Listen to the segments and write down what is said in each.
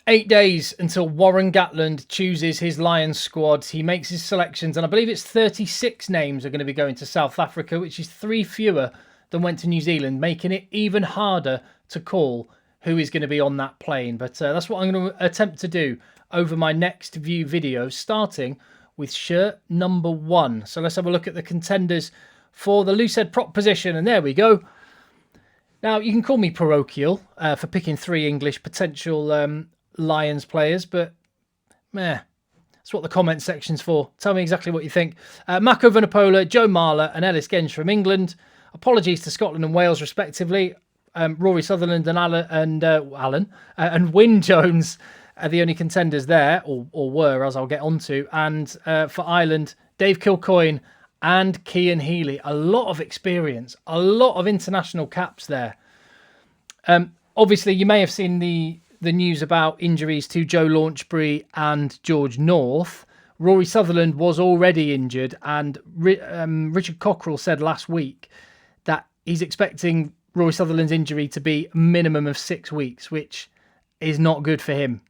8 days until Warren Gatland chooses his Lions squad. He makes his selections, and I believe it's 36 names are going to be going to South Africa, which is 3 fewer than went to New Zealand, making it even harder to call who is going to be on that plane. But that's what I'm going to attempt to do over my next few videos, starting with shirt number 1. So let's have a look at the contenders for the loosehead prop position, and there we go. Now, you can call me parochial for picking 3 English potential Lions players, but that's what the comment section's for. Tell me exactly what you think. Mako Vunipola, Joe Marler and Ellis Genge from England. Apologies to Scotland and Wales respectively. Rory Sutherland and Alan and Wynn Jones are the only contenders there, or were, as I'll get onto. And for Ireland, Dave Kilcoyne and Keane Healey. A lot of experience, a lot of international caps there. Obviously, you may have seen the news about injuries to Joe Launchbury and George North. Rory Sutherland was already injured, and Richard Cockrell said last week that he's expecting Rory Sutherland's injury to be a minimum of 6 weeks, which is not good for him.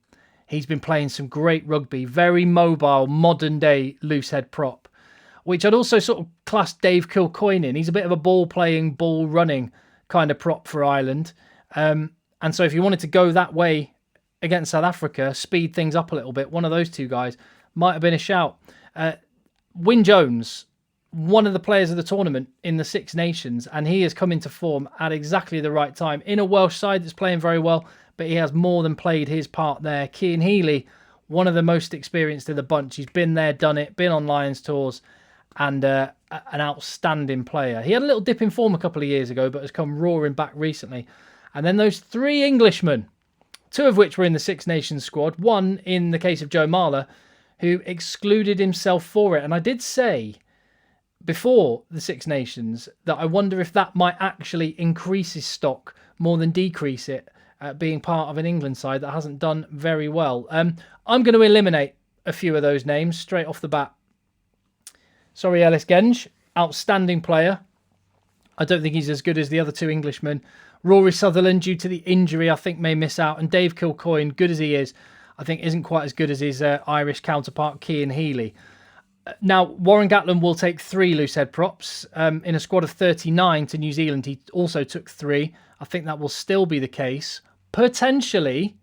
He's been playing some great rugby, very mobile, modern-day loosehead prop, which I'd also sort of class Dave Kilcoyne in. He's a bit of a ball-playing, ball-running kind of prop for Ireland. And so if you wanted to go that way against South Africa, speed things up a little bit, one of those 2 guys might have been a shout. Wynn Jones, one of the players of the tournament in the Six Nations, and he has come into form at exactly the right time in a Welsh side that's playing very well, but he has more than played his part there. Keane Healey, one of the most experienced of the bunch. He's been there, done it, been on Lions tours, and an outstanding player. He had a little dip in form a couple of years ago, but has come roaring back recently. And then those 3 Englishmen, 2 of which were in the Six Nations squad, one in the case of Joe Marler, who excluded himself for it. And I did say before the Six Nations that I wonder if that might actually increase his stock more than decrease it, being part of an England side that hasn't done very well. I'm going to eliminate a few of those names straight off the bat. Sorry, Ellis Genge, outstanding player. I don't think he's as good as the other 2 Englishmen. Rory Sutherland, due to the injury, I think may miss out. And Dave Kilcoyne, good as he is, I think isn't quite as good as his Irish counterpart, Keane Healey. Now, Warren Gatland will take 3 loosehead props. In a squad of 39 to New Zealand, he also took 3. I think that will still be the case. Potentially,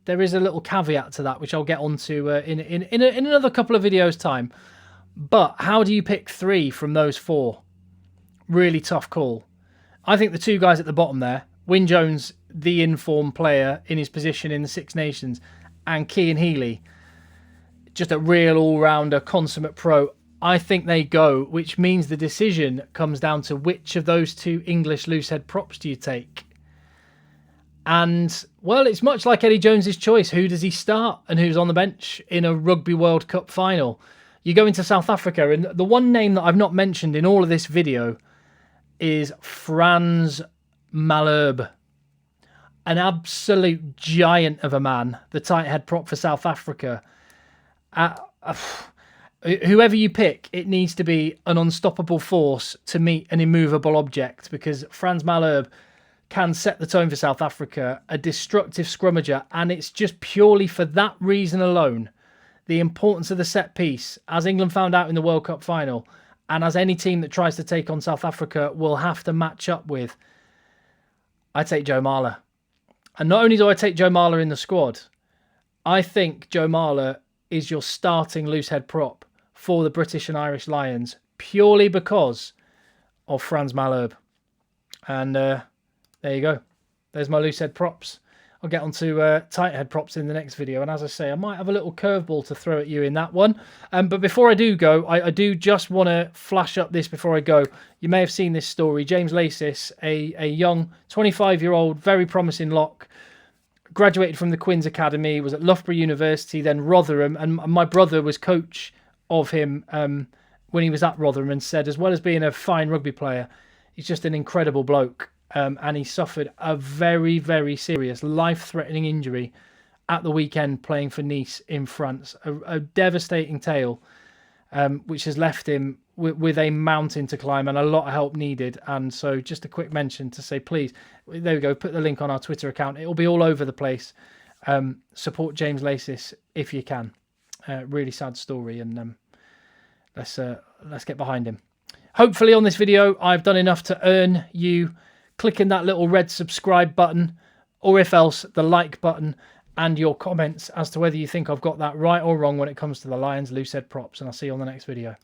there is a little caveat to that, which I'll get onto in another couple of videos' time. But how do you pick 3 from those 4? Really tough call. I think the 2 guys at the bottom there, Wynn Jones, the informed player in his position in the Six Nations, and Keane Healey, just a real all-rounder, consummate pro. I think they go, which means the decision comes down to which of those 2 English loosehead props do you take? And, well, it's much like Eddie Jones's choice. Who does he start and who's on the bench in a Rugby World Cup final? You go into South Africa, and the one name that I've not mentioned in all of this video is Franz Maleb. An absolute giant of a man, the tight head prop for South Africa. Whoever you pick, it needs to be an unstoppable force to meet an immovable object, because Franz Maleb can set the tone for South Africa, a destructive scrummager, and it's just purely for that reason alone, the importance of the set piece, as England found out in the World Cup final, and as any team that tries to take on South Africa will have to match up with. I take Joe Marler. And not only do I take Joe Marler in the squad, I think Joe Marler is your starting loosehead prop for the British and Irish Lions, purely because of Franz Maleb. And there you go. There's my loosehead props. I'll get onto tight head props in the next video. And as I say, I might have a little curveball to throw at you in that one. But before I do go, I do just want to flash up this before I go. You may have seen this story. James Lasis, a young 25-year-old, very promising lock, graduated from the Queen's Academy, was at Loughborough University, then Rotherham. And my brother was coach of him when he was at Rotherham, and said, as well as being a fine rugby player, he's just an incredible bloke. And he suffered a very, very serious, life-threatening injury at the weekend playing for Nice in France. A devastating tale, which has left him with a mountain to climb and a lot of help needed. And so just a quick mention to say, please, there we go, put the link on our Twitter account. It'll be all over the place. Support James Lasis if you can. Really sad story, and let's get behind him. Hopefully on this video I've done enough to earn you clicking that little red subscribe button, or if else the like button, and your comments as to whether you think I've got that right or wrong when it comes to the Lions loose head props. And I'll see you on the next video.